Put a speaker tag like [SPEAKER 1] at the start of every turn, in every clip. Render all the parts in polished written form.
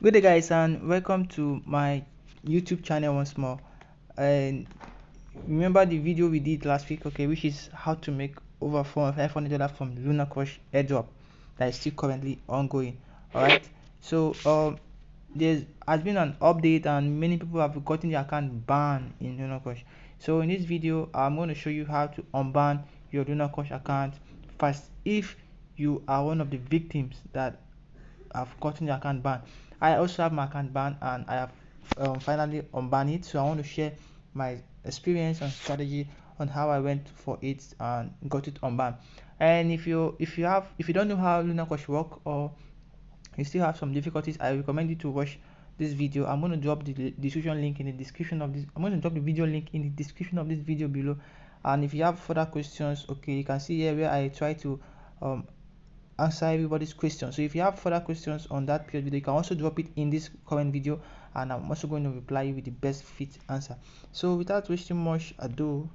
[SPEAKER 1] Good day, guys, and welcome to my YouTube channel once more. And remember the video we did last week, okay, which is how to make over $500 from Lunarcrush airdrop that is still currently ongoing. All right, so there has been an update, and many people have gotten their account banned in Lunarcrush. So in this video, I'm going to show you how to unban your Lunarcrush account first if you are one of the victims that I've gotten the account banned. I also have my account banned and I have finally unbanned it. So I want to share my experience and strategy on how I went for it and got it unbanned. And if you don't know how Lunarcrush work, or you still have some difficulties, I recommend you to watch this video. I'm going to drop the description link in the description of this. I'm going to drop the video link in the description of this video below. And if you have further questions, okay, you can see here where I try to um, answer everybody's questions. So if you have further questions on that previous video, you can also drop it in this current video, and I'm also going to reply you with the best fit answer. So without wasting much ado,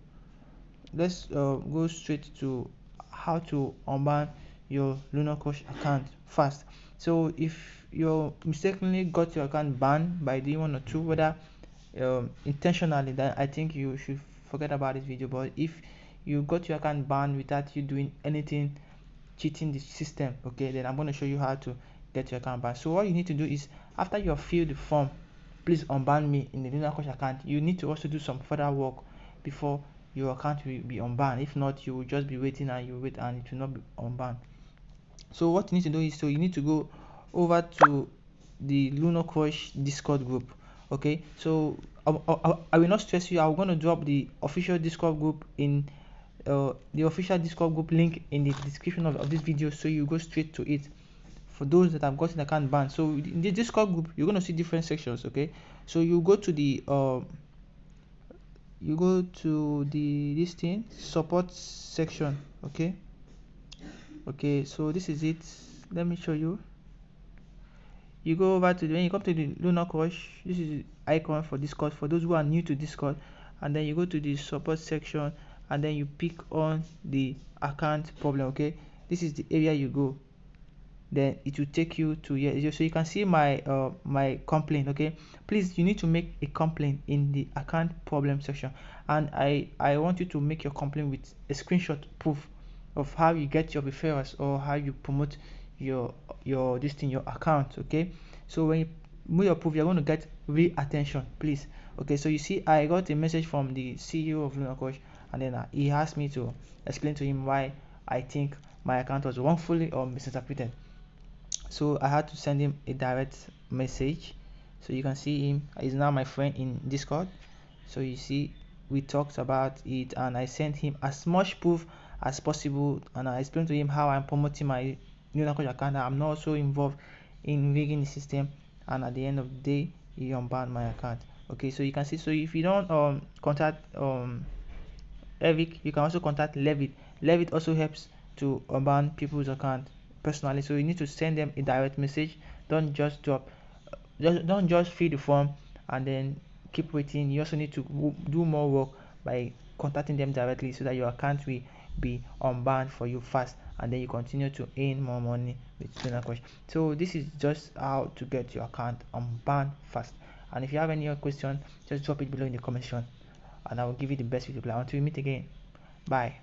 [SPEAKER 1] let's go straight to how to unban your Lunarcrush account fast. So if you mistakenly got your account banned by doing one or two, whether intentionally, then I think you should forget about this video. But if you got your account banned without you doing anything, cheating the system, okay, then I'm going to show you how to get your account banned. So what you need to do is, after you have filled the form, please unban me in the Lunarcrush account. You need to also do some further work before your account will be unbanned. If not, you will just be waiting and you wait and it will not be unbanned. So what you need to do is, so you need to go over to the Lunarcrush Discord group. Okay, so I will not stress you. I'm going to drop the official Discord group in the official Discord group link in the description of this video, so you go straight to it for those that have gotten account banned. So in the Discord group, you're going to see different sections. Okay, so you go to the this thing, support section. Okay, so this is it. Let me show you. You go over to when you come to the Lunarcrush, this is the icon for Discord for those who are new to Discord, and then you go to the support section, and then you pick on the account problem. Okay, this is the area you go, then it will take you to here, so you can see my my complaint. Okay, please, you need to make a complaint in the account problem section, and I want you to make your complaint with a screenshot proof of how you get your referrals or how you promote your this thing, your account. Okay, so when you move your proof, you're going to get real attention, please. Okay, so you see I got a message from the CEO of Lunarcrush, and then he asked me to explain to him why I think my account was wrongfully or misinterpreted. So I had to send him a direct message. So you can see him, he's now my friend in Discord. So you see we talked about it, and I sent him as much proof as possible, and I explained to him how I'm promoting my Lunarcrush account. I'm not also involved in rigging the system, and at the end of the day he unbanned my account. Okay, so you can see, so if you don't contact Eric, you can also contact Levit. Levit also helps to unban people's account personally. So you need to send them a direct message. Don't just don't just fill the form and then keep waiting. You also need to do more work by contacting them directly, so that your account will be unbanned for you fast, and then you continue to earn more money with Lunarcrush. So this is just how to get your account unbanned fast. And if you have any other question, just drop it below in the comment section, and I will give you the best reply. Until we meet again, bye.